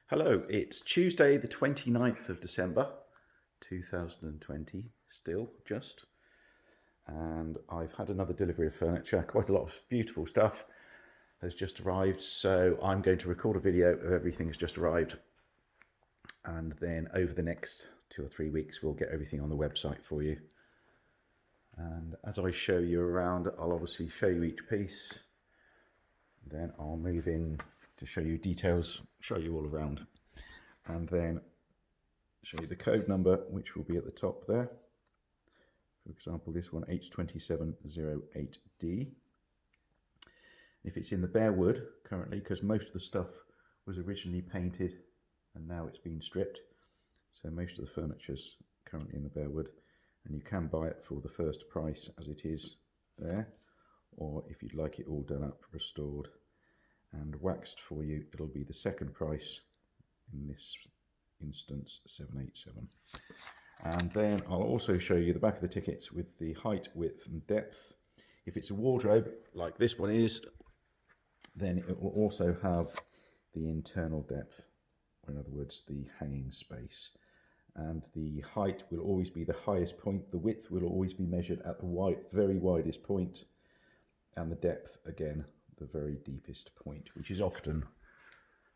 Hello, it's Tuesday the 29th of December 2020 still just, and I've had another delivery of furniture. Quite a lot of beautiful stuff has just arrived, so I'm going to record a video of everything that's just arrived, and then over the next 2 or 3 weeks we'll get everything on the website for you. And as I show you around, I'll obviously show you each piece, then I'll move in to show you details, show you all around, and then show you the code number, which will be at the top there. For example, this one, H2708D. If it's in the bare wood currently, because most of the stuff was originally painted and now it's been stripped, so most of the furniture's currently in the bare wood, and you can buy it for the first price as it is there, or if you'd like it all done up, restored and waxed for you, it'll be the second price, in this instance 787. And then I'll also show you the back of the tickets with the height, width and depth. If it's a wardrobe like this one is, then it will also have the internal depth, or in other words the hanging space, and the height will always be the highest point, the width will always be measured at the very widest point, and the depth again the very deepest point, which is often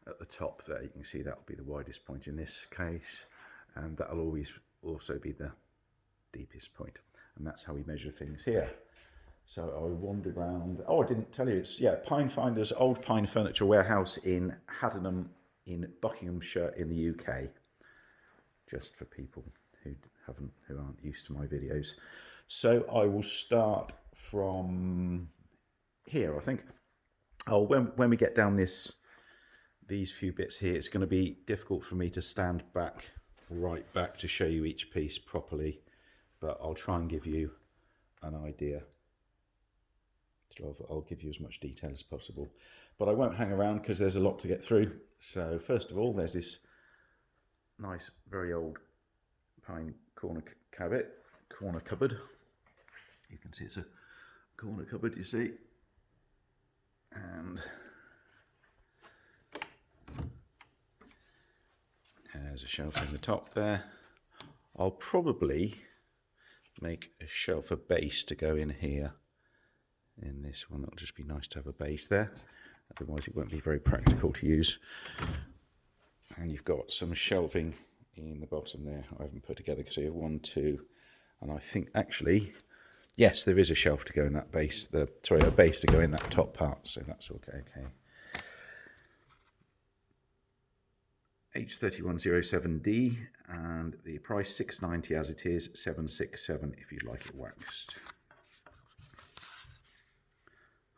at the top there. You can see that'll be the widest point in this case, and that'll always also be the deepest point, and that's how we measure things here. So I wandered around. Oh, I didn't tell you, it's Pinefinders, old pine furniture warehouse in Haddenham in Buckinghamshire in the UK, just for people who aren't used to my videos. So I will start from here, I think. Oh, when we get down these few bits here, it's going to be difficult for me to stand right back to show you each piece properly, but I'll try and give you an idea. So I'll give you as much detail as possible, but I won't hang around because there's a lot to get through. So first of all, there's this nice, very old pine corner cupboard. You can see it's a corner cupboard, you see. And there's a shelf in the top there. I'll probably make a shelf, a base to go in here. In this one, that'll just be nice to have a base there. Otherwise it won't be very practical to use. And you've got some shelving in the bottom there I haven't put together, because you have 1, 2, and I think actually, yes, there is a shelf to go in that base, a base to go in that top part, so that's okay. H3107D, and the price £6.90 as it is, £767 if you'd like it waxed.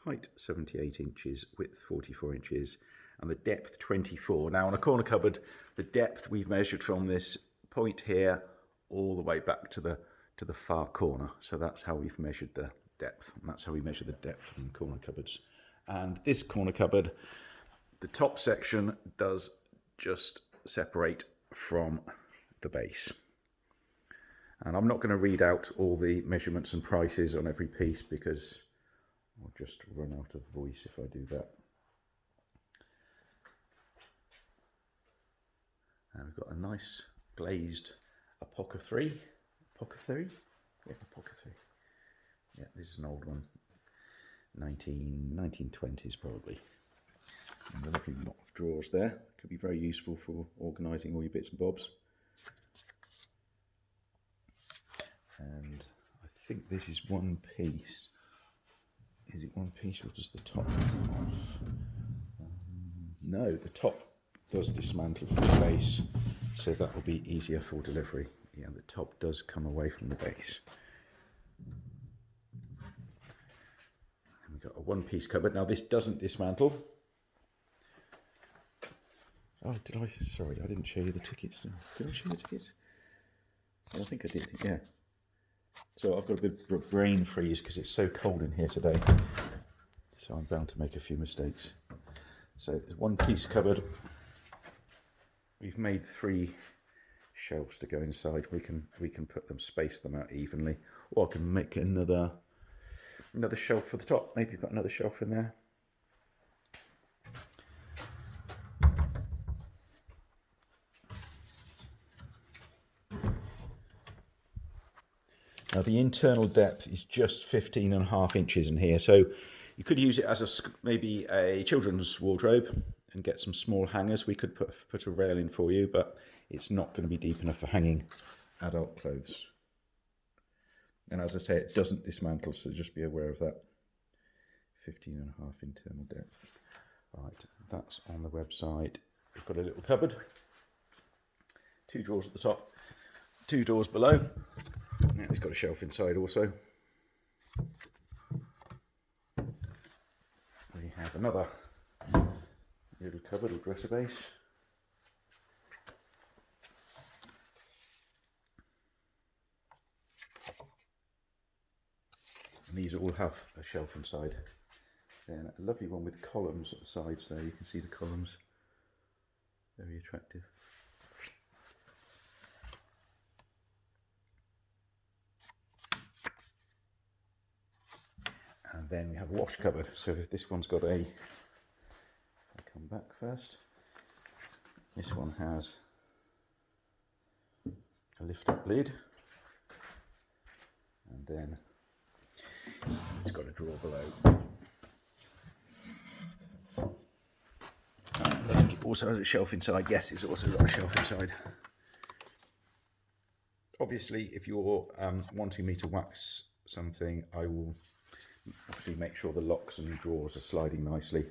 Height 78 inches, width 44 inches, and the depth 24. Now on a corner cupboard, the depth we've measured from this point here all the way back to the far corner. So that's how we've measured the depth, and that's how we measure the depth in corner cupboards. And this corner cupboard, the top section does just separate from the base. And I'm not going to read out all the measurements and prices on every piece, because I'll just run out of voice if I do that. And we've got a nice glazed apothecary. Yeah, apothecary. Yeah, this is an old one. 1920s probably. And a lovely lot of drawers there. Could be very useful for organising all your bits and bobs. And I think this is one piece. Is it one piece or does the top come off? No, the top does dismantle from the base, so that will be easier for delivery. Yeah, the top does come away from the base. And we've got a one-piece cupboard. Now this doesn't dismantle. Oh, sorry, I didn't show you the tickets. Did I show you the tickets? Oh, I think I did, yeah. So I've got a bit of brain freeze because it's so cold in here today. So I'm bound to make a few mistakes. So there's one piece cupboard. We've made 3 shelves to go inside. We can space them out evenly, or I can make another shelf for the top. Maybe you've got another shelf in there. Now the internal depth is just 15.5 inches in here, so you could use it as maybe a children's wardrobe and get some small hangers. We could put a rail in for you, but it's not going to be deep enough for hanging adult clothes. And as I say, it doesn't dismantle, so just be aware of that. 15.5 internal depth. Right, that's on the website. We've got a little cupboard, 2 drawers at the top, 2 doors below. Now it's got a shelf inside also. We have another little cupboard or dresser base. And these all have a shelf inside. Then a lovely one with columns at the sides there. You can see the columns. Very attractive. And then we have a wash cupboard. So this one's got a, I'll come back first. This one has a lift up lid. And then it's got a drawer below. I think it also has a shelf inside. Yes, it's also got a shelf inside. Obviously, if you're wanting me to wax something, I will obviously make sure the locks and drawers are sliding nicely.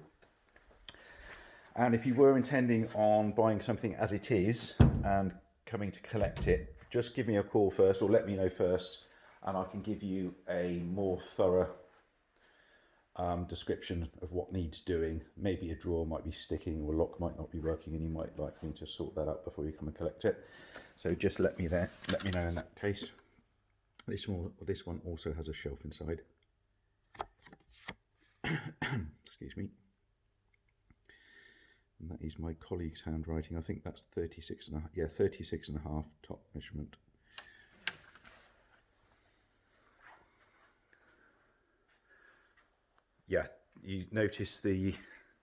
And if you were intending on buying something as it is and coming to collect it, just give me a call first, or let me know first, and I can give you a more thorough description of what needs doing. Maybe a drawer might be sticking or a lock might not be working, and you might like me to sort that out before you come and collect it. So just let me know in that case. This one also has a shelf inside. Excuse me. And that is my colleague's handwriting. I think that's 36.5 top measurement. Yeah, you notice the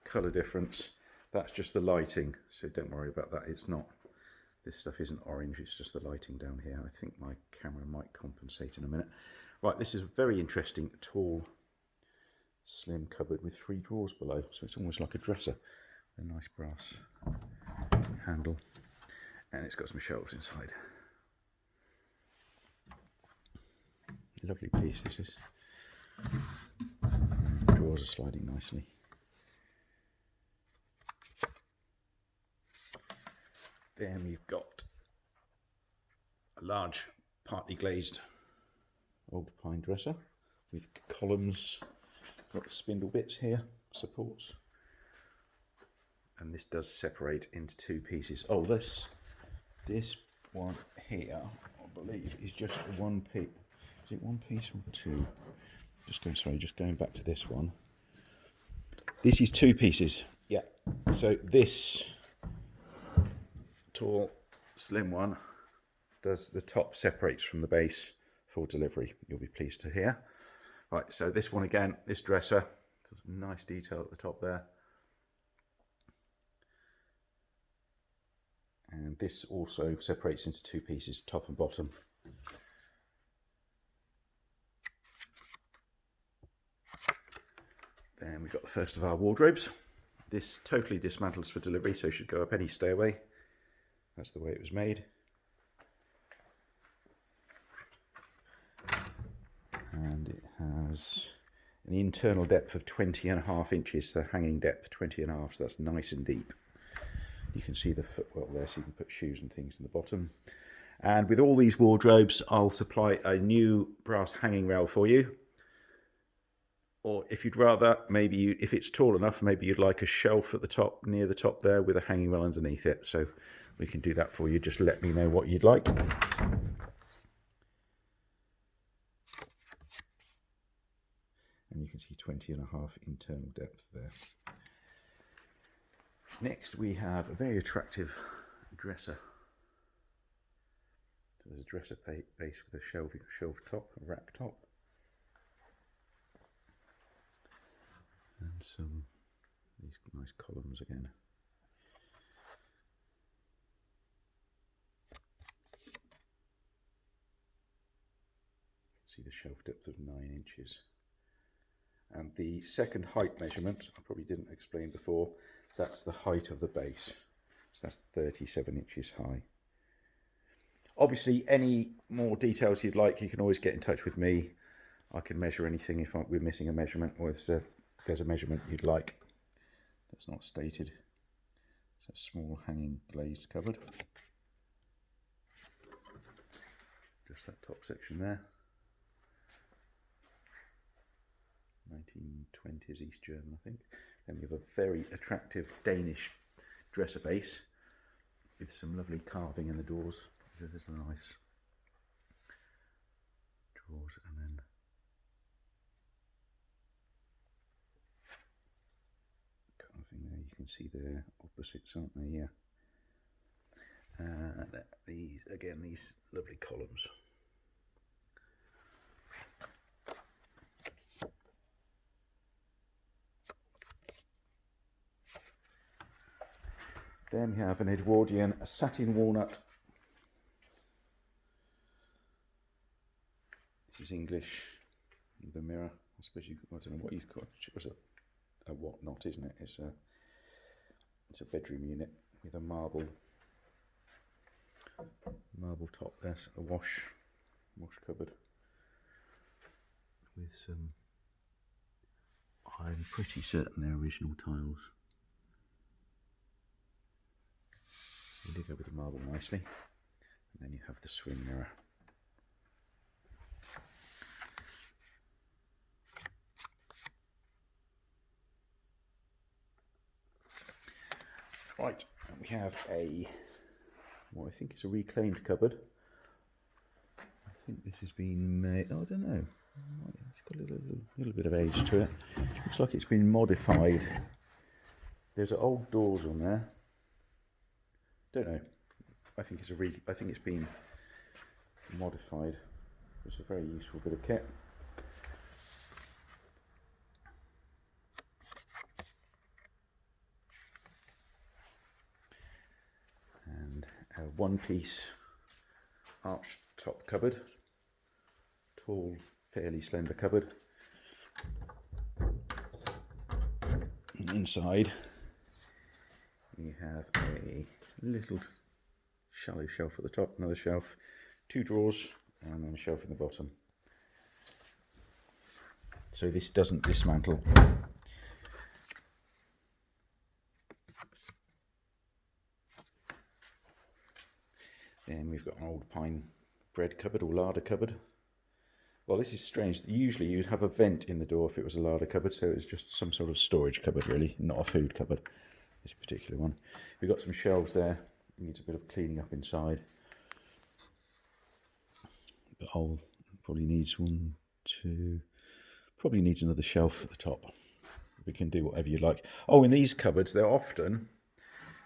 colour difference. That's just the lighting, so don't worry about that. It's not, this stuff isn't orange, it's just the lighting down here. I think my camera might compensate in a minute. Right, this is a very interesting, tall, slim cupboard with 3 drawers below, so it's almost like a dresser. A nice brass handle, and it's got some shelves inside. Lovely piece this is. Drawers are sliding nicely. Then we've got a large, partly glazed old pine dresser with columns. Got the spindle bits here, supports. And this does separate into 2 pieces. Oh, this one here, I believe, is just one piece. Is it 1 piece or 2? Just going back to this one. This is 2 pieces. Yeah. So this tall, slim one does, the top separates from the base for delivery. You'll be pleased to hear. Right. So this one again, this dresser, nice detail at the top there. And this also separates into 2 pieces, top and bottom. Then we've got the first of our wardrobes. This totally dismantles for delivery, so it should go up any stairway. That's the way it was made. And it has an internal depth of 20.5 inches, so hanging depth 20.5, so that's nice and deep. You can see the footwell there, so you can put shoes and things in the bottom. And with all these wardrobes, I'll supply a new brass hanging rail for you. Or if you'd rather, maybe if it's tall enough, maybe you'd like a shelf at the top, near the top there, with a hanging rail underneath it. So we can do that for you. Just let me know what you'd like. And you can see 20.5 internal depth there. Next, we have a very attractive dresser. So there's a dresser base with a shelf top, a rack top. And these nice columns again. see the shelf depth of 9 inches. And the second height measurement, I probably didn't explain before, that's the height of the base. So that's 37 inches high. Obviously, any more details you'd like, you can always get in touch with me. I can measure anything if we're missing a measurement, or if there's a measurement you'd like that's not stated. It's a small hanging glazed cupboard. Just that top section there. 1920s East German, I think. Then we have a very attractive Danish dresser base with some lovely carving in the doors. There's a nice drawers, and then carving there. You can see they're opposites, aren't they? Yeah. And these lovely columns. Then we have an Edwardian satin walnut. This is English with a mirror. I suppose I don't know what you've got. It was a whatnot, isn't it? It's a bedroom unit with a marble top. There's a wash cupboard with some. I'm pretty certain they're original tiles. They go with the marble nicely, and then you have the swing mirror. Right, and we have what I think is a reclaimed cupboard. I think this has been made, I don't know, it's got a little bit of age to it. Looks like it's been modified. There's old doors on there. Don't know. I think it's been modified. It's a very useful bit of kit. And a one-piece arched top cupboard. Tall, fairly slender cupboard. And inside you have a little shallow shelf at the top, another shelf, 2 drawers, and then a shelf in the bottom. So this doesn't dismantle. Then we've got an old pine bread cupboard or larder cupboard. Well, this is strange. Usually you'd have a vent in the door if it was a larder cupboard, so it's just some sort of storage cupboard really, not a food cupboard. This particular one. We've got some shelves there. It needs a bit of cleaning up inside. But probably needs probably needs another shelf at the top. We can do whatever you like. Oh, in these cupboards,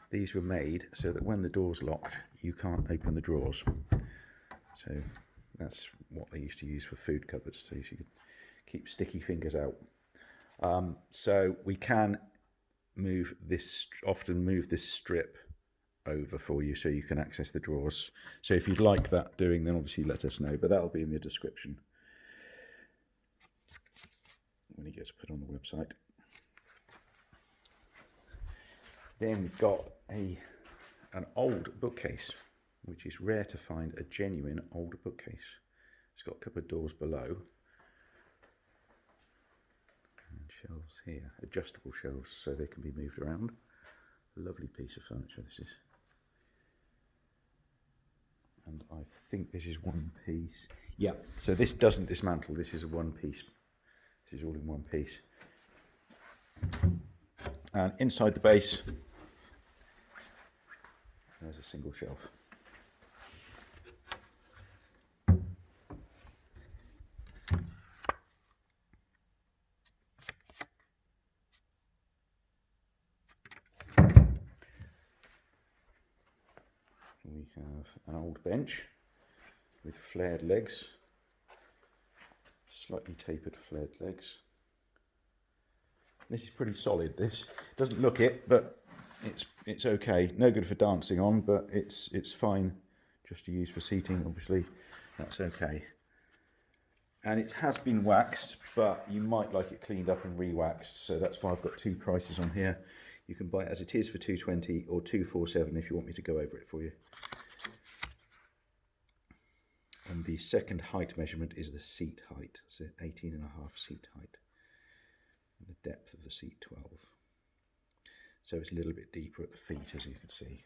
these were made so that when the door's locked, you can't open the drawers. So that's what they used to use for food cupboards, so you could keep sticky fingers out. So we can often move this strip over for you so you can access the drawers. So if you'd like that doing, then obviously let us know, but that'll be in the description when it gets put on the website. Then we've got an old bookcase, which is rare to find a genuine old bookcase. It's got cupboard doors below. Shelves here, adjustable shelves so they can be moved around. Lovely piece of furniture this is. And I think this is one piece. Yeah, so this doesn't dismantle, this is a one piece. This is all in one piece. And inside the base, there's a single shelf. We have an old bench with flared legs, slightly tapered flared legs. This is pretty solid. This doesn't look it, but it's okay. No good for dancing on, but it's fine just to use for seating. Obviously, that's okay. And it has been waxed, but you might like it cleaned up and re-waxed, so that's why I've got two prices on here. You can buy it as it is for $2.20 or $2.47 if you want me to go over it for you. And the second height measurement is the seat height, so 18.5 seat height. And the depth of the seat 12. So it's a little bit deeper at the feet, as you can see.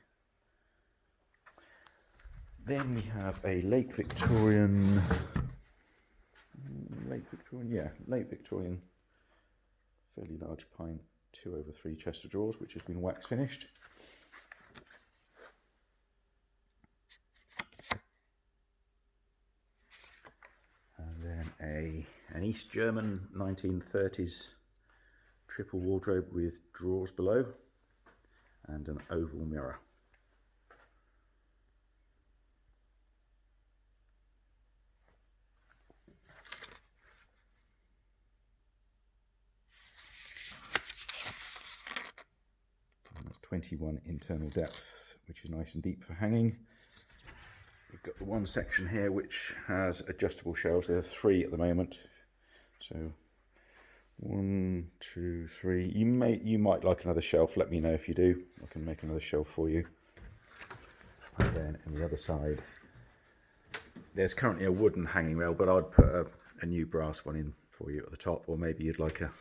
Then we have a Late Victorian, fairly large pine 2/3 chest of drawers, which has been wax finished. And then an East German 1930s triple wardrobe with drawers below and an oval mirror. And that's 21 internal depth, which is nice and deep for hanging. We've got the one section here which has adjustable shelves. There are 3 at the moment. So 1, 2, 3. You might like another shelf. Let me know if you do. I can make another shelf for you. And then on the other side, there's currently a wooden hanging rail, but I'd put a new brass one in for you at the top, or maybe you'd like a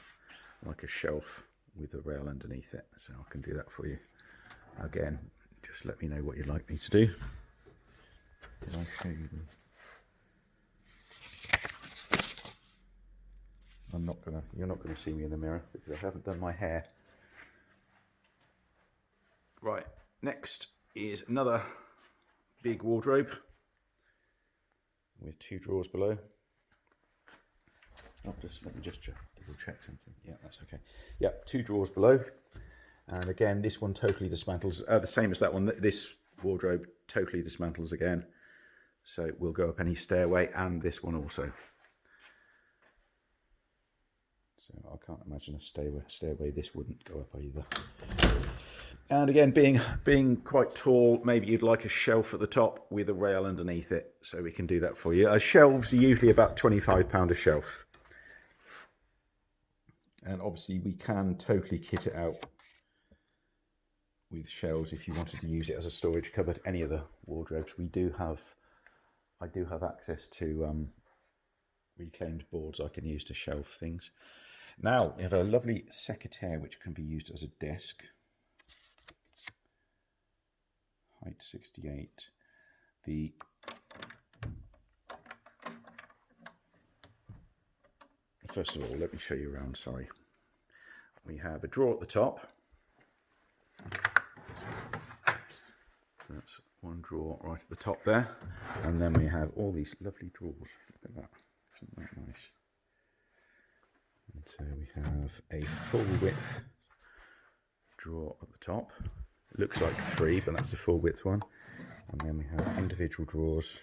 shelf with a rail underneath it. So I can do that for you. Again, just let me know what you'd like me to do. Did I show you them? You're not gonna see me in the mirror because I haven't done my hair. Right, next is another big wardrobe with 2 drawers below. Let me just double check something. Yeah, that's okay. Yeah, 2 drawers below. And again, this one totally dismantles, the same as that one. This wardrobe totally dismantles again. So it will go up any stairway, and this one also. So I can't imagine a stairway this wouldn't go up either. And again, being quite tall, maybe you'd like a shelf at the top with a rail underneath it, so we can do that for you. Shelves are usually about £25 a shelf. And obviously we can totally kit it out with shelves if you wanted to use it as a storage cupboard. Any of the wardrobes I do have access to reclaimed boards I can use to shelf things. Now we have a lovely secretaire which can be used as a desk. Height 68. First of all, let me show you around, sorry. We have a drawer at the top. That's one drawer right at the top there. And then we have all these lovely drawers. Look at that. Isn't that nice? And so we have a full width drawer at the top. It looks like 3, but that's a full width one. And then we have individual drawers.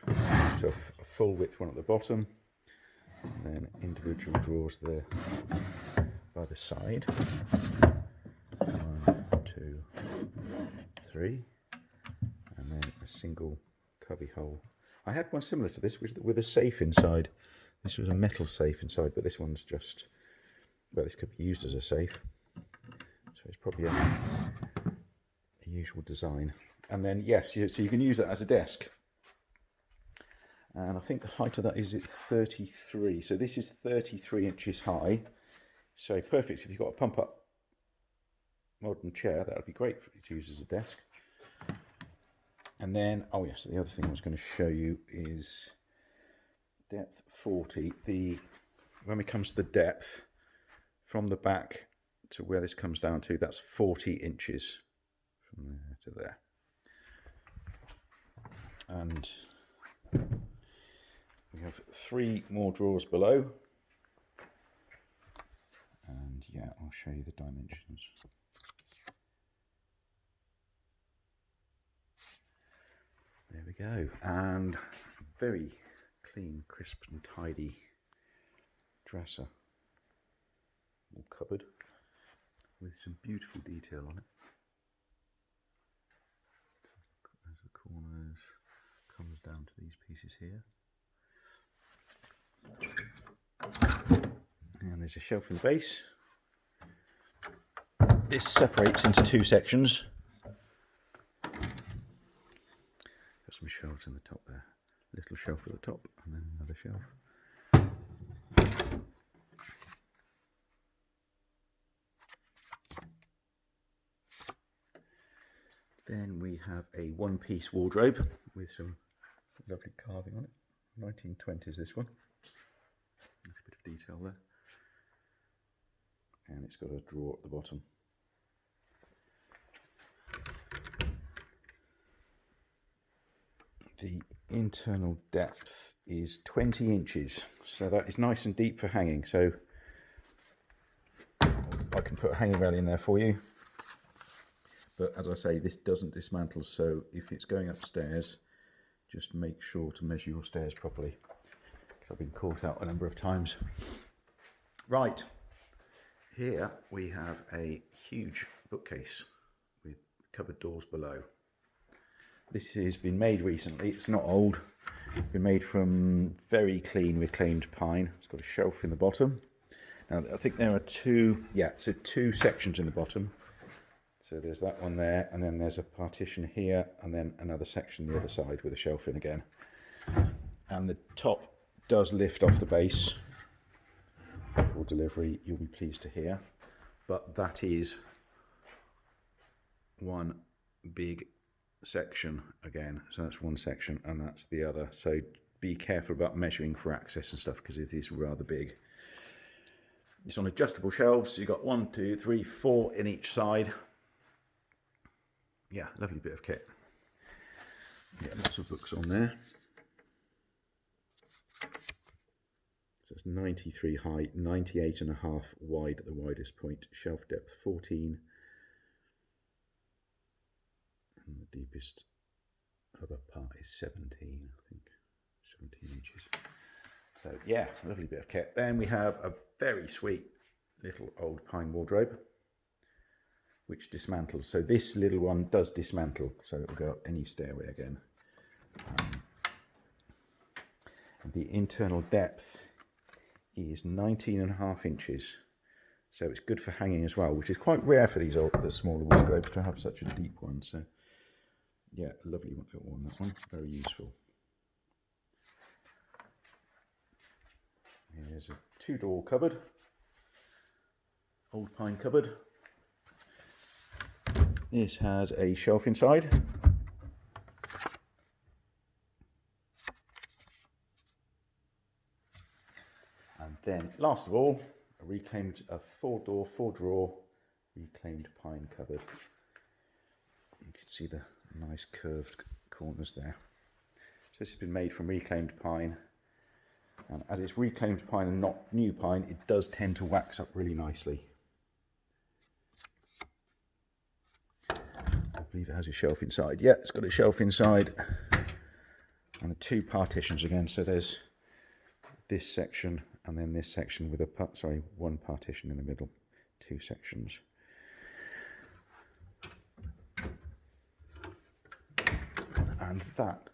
So a full width one at the bottom. And then individual drawers there by the side. 1, 2, 3. And then a single cubby hole. I had one similar to this with a safe inside. This was a metal safe inside, but this one's just, well, this could be used as a safe. So it's probably a usual design. And then, yes, so you can use that as a desk. And I think the height of that is 33. So this is 33 inches high. So perfect if you've got a pump up modern chair, that would be great for you to use as a desk. And then, oh yes, the other thing I was going to show you is depth 40. When it comes to the depth, from the back to where this comes down to, that's 40 inches from there to there. And we have 3 more drawers below. And yeah, I'll show you the dimensions. There we go. And a very clean, crisp and tidy dresser or cupboard with some beautiful detail on it. There's the corners, comes down to these pieces here. there's a shelf in the base. This separates into two sections. Got some shelves in the top there. Little shelf at the top and then another shelf. Then we have a one-piece wardrobe with some lovely carving on it. 1920s this one. There's a bit of detail there. And it's got a drawer at the bottom. The internal depth is 20 inches, so that is nice and deep for hanging. So I can put a hanging rail in there for you. But as I say, this doesn't dismantle, so if it's going upstairs, just make sure to measure your stairs properly. I've been caught out a number of times. Right, here we have a huge bookcase with cupboard doors below. This has been made recently, it's not old. It's been made from very clean reclaimed pine. It's got a shelf in the bottom. Now I think there are two sections in the bottom. So there's that one there, and then there's a partition here, and then another section the other side with a shelf in again. And the top does lift off the base for delivery, you'll be pleased to hear. But that is one big section again. So that's one section, and that's the other. So be careful about measuring for access and stuff, because it is rather big. It's on adjustable shelves. You've got 1, 2, 3, 4 in each side. Yeah, lovely bit of kit. Yeah, lots of books on there. So it's 93 high, 98.5 wide at the widest point, shelf depth 14, and the deepest other part is 17, I think, 17 inches. So yeah, lovely bit of kit. Then we have a very sweet little old pine wardrobe, which dismantles. So this little one does dismantle, so it'll go up any stairway again. And the internal depth is 19.5 inches. So it's good for hanging as well, which is quite rare for these the smaller wardrobes to have such a deep one. So yeah, a lovely little one, that one, very useful. Here's a 2-door cupboard, old pine cupboard. This has a shelf inside. And then, last of all, a 4-door, 4-drawer reclaimed pine cupboard. You can see the nice curved corners there. So this has been made from reclaimed pine. And as it's reclaimed pine and not new pine, it does tend to wax up really nicely. I believe it has a shelf inside. Yeah, it's got a shelf inside. And the 2 partitions again. So there's this section and then this section with one partition in the middle. 2 sections. And that,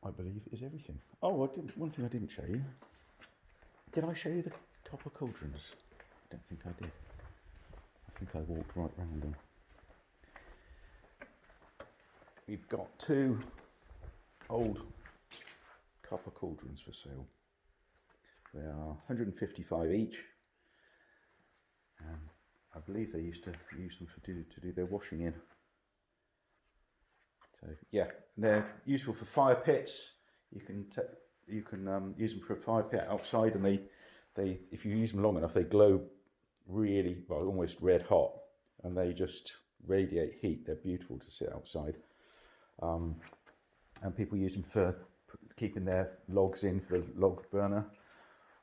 I believe, is everything. Oh, one thing I didn't show you. Did I show you the copper cauldrons? I don't think I did. I think I walked right round them. We've got 2 old copper cauldrons for sale. They are 155 each. I believe they used to use them to do their washing in. So yeah, they're useful for fire pits. You can use them for a fire pit outside, and they if you use them long enough, they glow really, well, almost red hot, and they just radiate heat. They're beautiful to sit outside. And people use them for keeping their logs in for the log burner,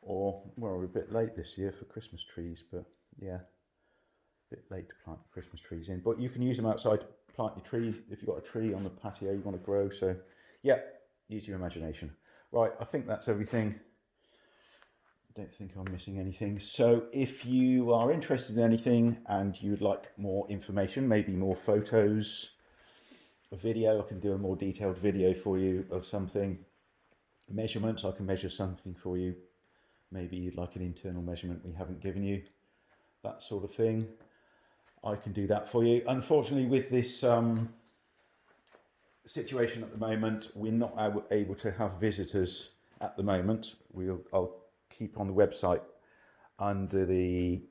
or, well, we're a bit late this year for Christmas trees, but yeah, a bit late to plant Christmas trees in. But you can use them outside to plant your trees if you've got a tree on the patio you want to grow. So yeah, use your imagination. Right, I think that's everything. I don't think I'm missing anything. So if you are interested in anything and you'd like more information, maybe more photos, a video, I can do a more detailed video for you of something. Measurements, I can measure something for you. maybe you'd like an internal measurement we haven't given you, that sort of thing, I can do that for you. Unfortunately, with this situation at the moment, we're not able to have visitors at the moment. I'll keep on the website under the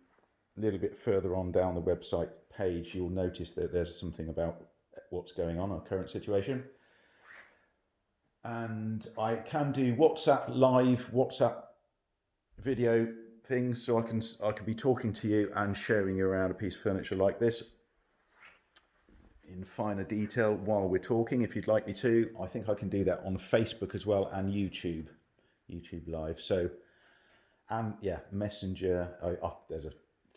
little bit further on down the website page, you'll notice that there's something about what's going on, our current situation. And I can do WhatsApp video things, so I can be talking to you and sharing you around a piece of furniture like this in finer detail while we're talking, if you'd like me to. I think I can do that on Facebook as well, and YouTube Live. So, and yeah, Messenger. There's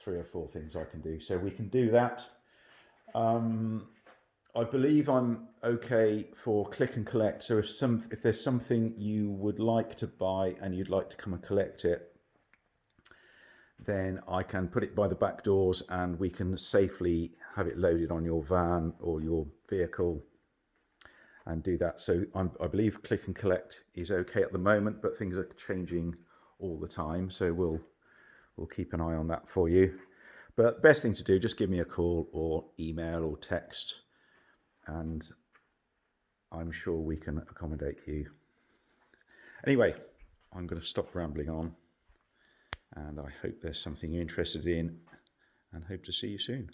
3 or 4 things I can do. So we can do that. I believe I'm okay for click and collect. So if there's something you would like to buy and you'd like to come and collect it, then I can put it by the back doors and we can safely have it loaded on your van or your vehicle and do that. So I believe click and collect is okay at the moment, but things are changing all the time. So we'll keep an eye on that for you. But best thing to do, just give me a call or email or text, and I'm sure we can accommodate you. Anyway, I'm going to stop rambling on, and I hope there's something you're interested in, and hope to see you soon.